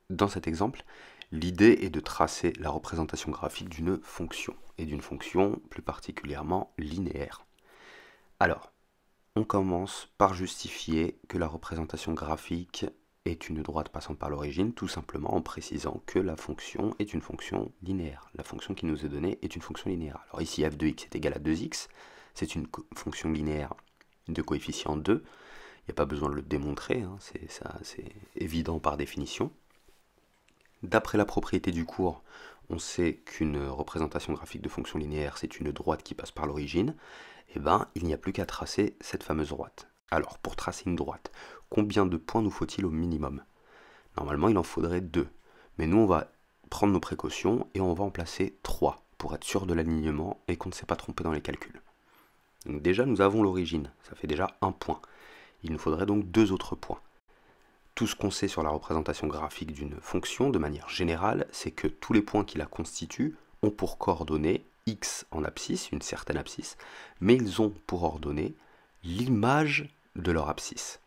dans cet exemple, l'idée est de tracer la représentation graphique d'une fonction, et d'une fonction plus particulièrement linéaire. Alors, on commence par justifier que la représentation graphique est une droite passant par l'origine, tout simplement en précisant que la fonction est une fonction linéaire. La fonction qui nous est donnée est une fonction linéaire. Alors ici, f de x est égal à 2x, c'est une fonction linéaire de coefficient 2. Il n'y a pas besoin de le démontrer, hein, c'est évident par définition. D'après la propriété du cours, on sait qu'une représentation graphique de fonction linéaire, c'est une droite qui passe par l'origine. Eh bien, il n'y a plus qu'à tracer cette fameuse droite. Alors, pour tracer une droite, combien de points nous faut-il au minimum? Normalement, il en faudrait 2. Mais nous, on va prendre nos précautions et on va en placer 3 pour être sûr de l'alignement et qu'on ne s'est pas trompé dans les calculs. Donc déjà, nous avons l'origine, ça fait déjà 1 point. Il nous faudrait donc 2 autres points. Tout ce qu'on sait sur la représentation graphique d'une fonction, de manière générale, c'est que tous les points qui la constituent ont pour coordonnées x en abscisse, une certaine abscisse, mais ils ont pour ordonnée l'image de leur abscisse,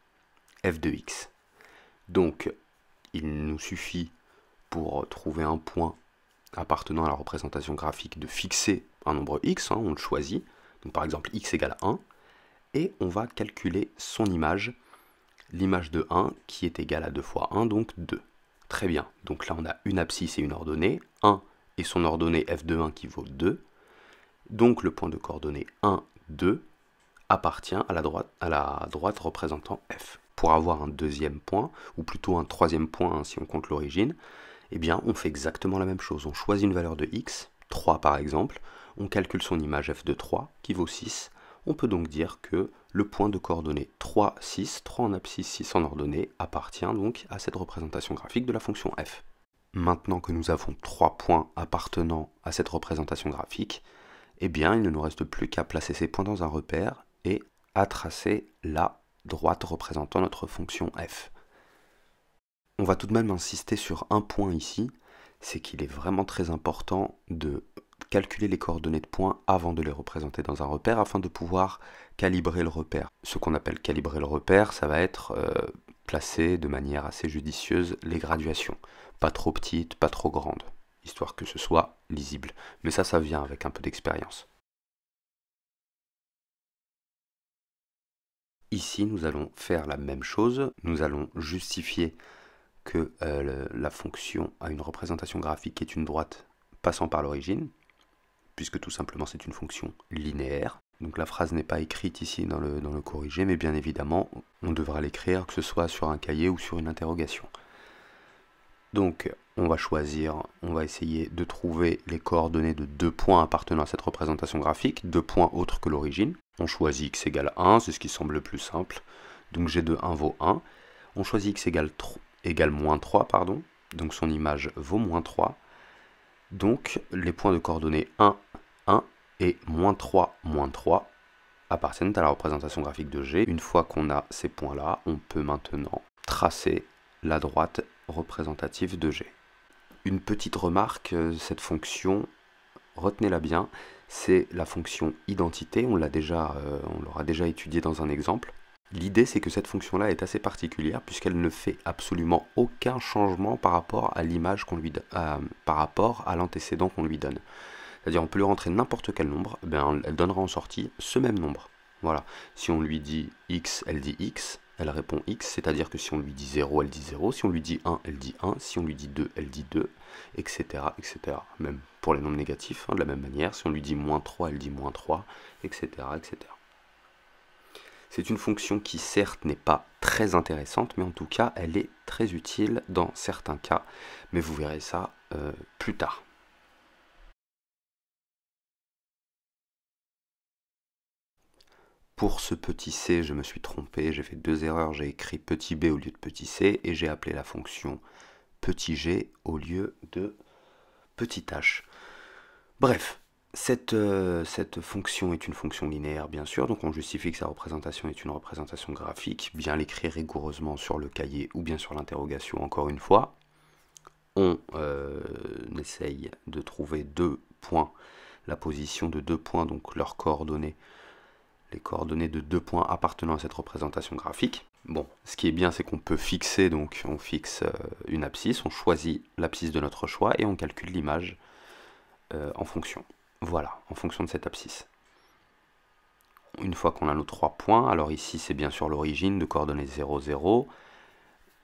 f de x. Donc, il nous suffit, pour trouver un point appartenant à la représentation graphique, de fixer un nombre x, on le choisit, donc par exemple x égale 1, et on va calculer son image, l'image de 1 qui est égale à 2 fois 1, donc 2. Très bien, donc là on a une abscisse et une ordonnée, 1 et son ordonnée f de 1 qui vaut 2. Donc le point de coordonnée 1, 2 appartient à la droite représentant f. Pour avoir un deuxième point, ou plutôt un troisième point hein, si on compte l'origine, eh bien on fait exactement la même chose. On choisit une valeur de x, 3 par exemple, on calcule son image f de 3 qui vaut 6. On peut donc dire que le point de coordonnée 3, 6, 3 en abscisse, 6 en ordonnée, appartient donc à cette représentation graphique de la fonction f. Maintenant que nous avons 3 points appartenant à cette représentation graphique, eh bien il ne nous reste plus qu'à placer ces points dans un repère et à tracer la droite représentant notre fonction f. On va tout de même insister sur un point ici, c'est qu'il est vraiment très important de calculer les coordonnées de points avant de les représenter dans un repère afin de pouvoir calibrer le repère. Ce qu'on appelle calibrer le repère, ça va être placer de manière assez judicieuse les graduations. Pas trop petites, pas trop grandes, histoire que ce soit lisible. Mais ça vient avec un peu d'expérience. Ici, nous allons faire la même chose. Nous allons justifier que la fonction a une représentation graphique qui est une droite passant par l'origine, puisque tout simplement c'est une fonction linéaire. Donc la phrase n'est pas écrite ici dans le corrigé, mais bien évidemment, on devra l'écrire, que ce soit sur un cahier ou sur une interrogation. Donc on va essayer de trouver les coordonnées de 2 points appartenant à cette représentation graphique, 2 points autres que l'origine. On choisit x égale 1, c'est ce qui semble le plus simple. Donc g de 1 vaut 1. On choisit x égale moins 3, pardon. Donc son image vaut moins 3. Donc les points de coordonnées 1, 1 et moins 3 appartiennent à la représentation graphique de G. Une fois qu'on a ces points-là, on peut maintenant tracer la droite représentative de G. Une petite remarque, cette fonction, retenez-la bien, c'est la fonction identité, on l'aura déjà étudiée dans un exemple. L'idée c'est que cette fonction-là est assez particulière puisqu'elle ne fait absolument aucun changement par rapport à l'image qu'on lui donne, par rapport à l'antécédent qu'on lui donne. C'est-à-dire on peut lui rentrer n'importe quel nombre, elle donnera en sortie ce même nombre. Voilà. Si on lui dit x, elle dit x, elle répond x, c'est-à-dire que si on lui dit 0, elle dit 0, si on lui dit 1, elle dit 1, si on lui dit 2, elle dit 2, etc. etc. Même pour les nombres négatifs, de la même manière, si on lui dit moins 3, elle dit moins 3, etc. etc. C'est une fonction qui certes n'est pas très intéressante, mais en tout cas elle est très utile dans certains cas, mais vous verrez ça plus tard. Pour ce petit c, je me suis trompé, j'ai fait 2 erreurs, j'ai écrit petit b au lieu de petit c, et j'ai appelé la fonction petit g au lieu de petit h. Bref, cette fonction est une fonction linéaire, bien sûr, donc on justifie que sa représentation est une représentation graphique, bien l'écrire rigoureusement sur le cahier ou bien sur l'interrogation, encore une fois. On essaye de trouver 2 points, la position de 2 points, donc leurs coordonnées, les coordonnées de deux points appartenant à cette représentation graphique. Bon, ce qui est bien, c'est qu'on peut fixer, donc on fixe une abscisse, on choisit l'abscisse de notre choix et on calcule l'image en fonction. Voilà, en fonction de cette abscisse. Une fois qu'on a nos 3 points, alors ici c'est bien sûr l'origine de coordonnées 0, 0,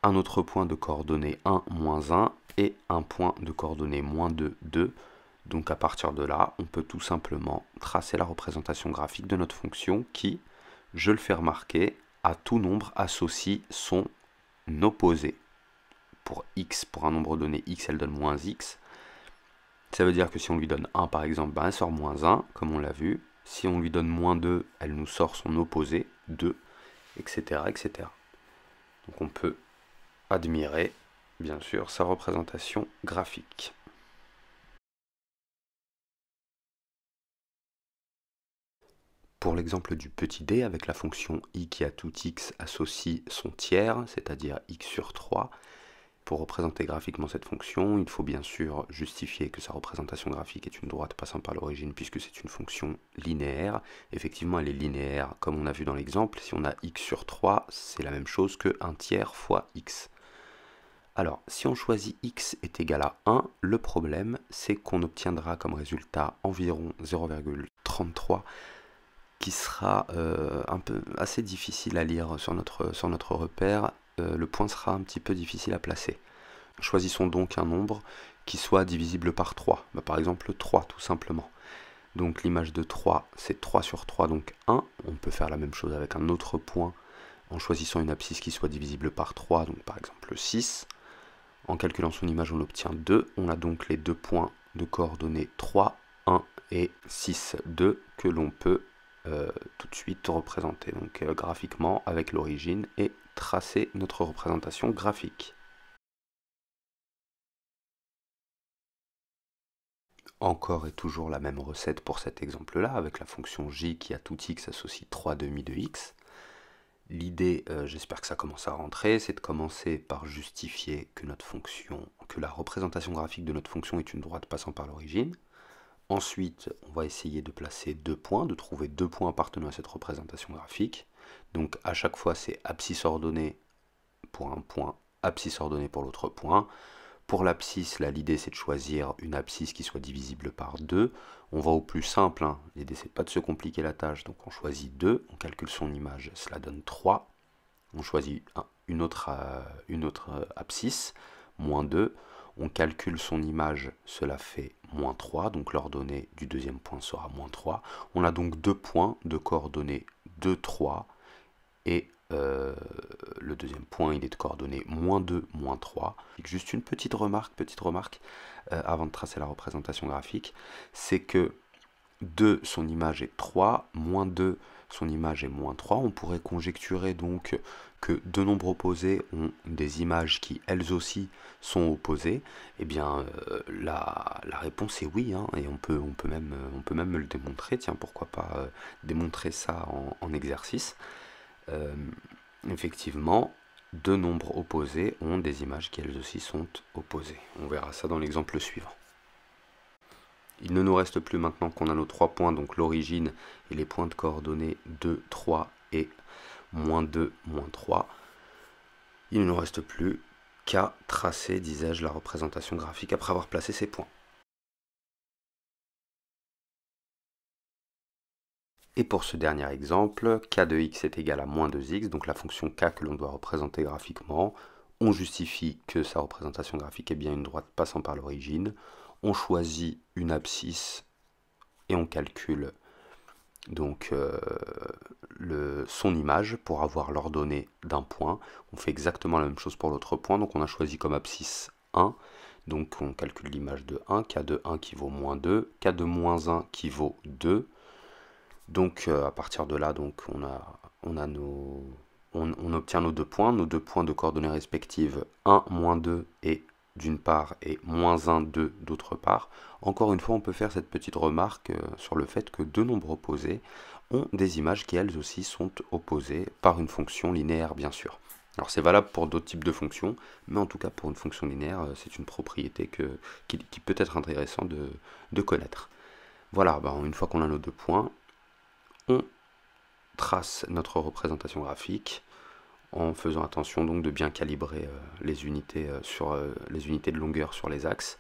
un autre point de coordonnées 1, moins 1 et un point de coordonnées moins 2, 2. Donc à partir de là, on peut tout simplement tracer la représentation graphique de notre fonction qui, je le fais remarquer, à tout nombre associe son opposé. Pour x, pour un nombre donné x, elle donne moins x. Ça veut dire que si on lui donne 1 par exemple, ben elle sort moins 1, comme on l'a vu. Si on lui donne moins 2, elle nous sort son opposé, 2, etc., etc. Donc on peut admirer, bien sûr, sa représentation graphique. Pour l'exemple du petit d, avec la fonction i qui à tout x associe son tiers, c'est-à-dire x sur 3, pour représenter graphiquement cette fonction, il faut bien sûr justifier que sa représentation graphique est une droite passant par l'origine puisque c'est une fonction linéaire. Effectivement, elle est linéaire comme on a vu dans l'exemple. Si on a x sur 3, c'est la même chose que 1 tiers fois x. Alors, si on choisit x est égal à 1, le problème, c'est qu'on obtiendra comme résultat environ 0,33, qui sera assez difficile à lire sur notre repère. Le point sera un petit peu difficile à placer. Choisissons donc un nombre qui soit divisible par 3. Par exemple 3 tout simplement. Donc l'image de 3 c'est 3 sur 3, donc 1. On peut faire la même chose avec un autre point en choisissant une abscisse qui soit divisible par 3, donc par exemple 6. En calculant son image on obtient 2. On a donc les deux points de coordonnées 3, 1 et 6, 2 que l'on peut tout de suite représenter donc graphiquement avec l'origine et tracer notre représentation graphique. Encore et toujours la même recette pour cet exemple-là, avec la fonction j qui à tout x associe 3 demi de x. L'idée, j'espère que ça commence à rentrer, c'est de commencer par justifier que notre fonction, que la représentation graphique de notre fonction est une droite passant par l'origine. Ensuite, on va essayer de placer deux points, de trouver deux points appartenant à cette représentation graphique. Donc à chaque fois, c'est abscisse ordonnée pour un point, abscisse ordonnée pour l'autre point. Pour l'abscisse, l'idée c'est de choisir une abscisse qui soit divisible par 2. On va au plus simple, hein. L'idée c'est pas de se compliquer la tâche, donc on choisit 2, on calcule son image, cela donne 3. On choisit une autre abscisse, moins 2. On calcule son image, cela fait moins 3, donc l'ordonnée du deuxième point sera moins 3. On a donc deux points de coordonnées 2, 3, et le deuxième point il est de coordonnées moins 2, moins 3. Juste une petite remarque avant de tracer la représentation graphique, c'est que 2 son image est 3, moins 2 son image est moins 3. On pourrait conjecturer donc que deux nombres opposés ont des images qui elles aussi sont opposées. Eh bien la réponse est oui, hein, et on peut même le démontrer. Tiens, pourquoi pas démontrer ça en exercice. Effectivement, deux nombres opposés ont des images qui elles aussi sont opposées. On verra ça dans l'exemple suivant. Il ne nous reste plus maintenant qu'on a nos trois points, donc l'origine et les points de coordonnées 2, 3 et moins 2, moins 3. Il ne nous reste plus qu'à tracer, disais-je, la représentation graphique après avoir placé ces points. Et pour ce dernier exemple, k de x est égal à moins 2x, donc la fonction k que l'on doit représenter graphiquement. On justifie que sa représentation graphique est bien une droite passant par l'origine. On choisit une abscisse et on calcule donc son image pour avoir l'ordonnée d'un point. On fait exactement la même chose pour l'autre point, donc on a choisi comme abscisse 1. Donc on calcule l'image de 1, k de 1 qui vaut moins 2, k de moins 1 qui vaut 2. Donc à partir de là, donc, on obtient nos deux points de coordonnées respectives 1, moins 2 et d'une part et moins 1, 2 d'autre part. Encore une fois, on peut faire cette petite remarque sur le fait que deux nombres opposés ont des images qui elles aussi sont opposées par une fonction linéaire bien sûr. Alors c'est valable pour d'autres types de fonctions, mais en tout cas pour une fonction linéaire, c'est une propriété qui peut être intéressant de connaître. Voilà, une fois qu'on a nos deux points, on trace notre représentation graphique en faisant attention donc de bien calibrer les unités les unités de longueur sur les axes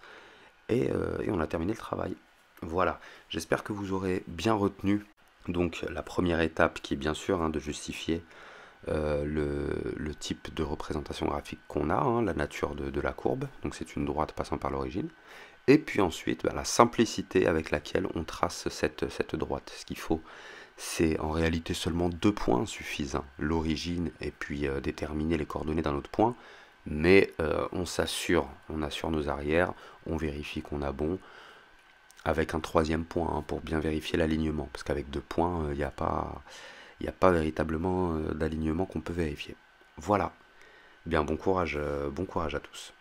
et on a terminé le travail. Voilà, j'espère que vous aurez bien retenu donc la première étape qui est bien sûr de justifier le type de représentation graphique qu'on a, la nature de la courbe, donc c'est une droite passant par l'origine, et puis ensuite la simplicité avec laquelle on trace cette droite. Ce qu'il faut, c'est en réalité seulement 2 points suffisants, l'origine et puis déterminer les coordonnées d'un autre point, mais on assure nos arrières, on vérifie qu'on a bon, avec un 3e point pour bien vérifier l'alignement, parce qu'avec 2 points, il n'y a pas véritablement d'alignement qu'on peut vérifier. Voilà. Bien, bon courage à tous.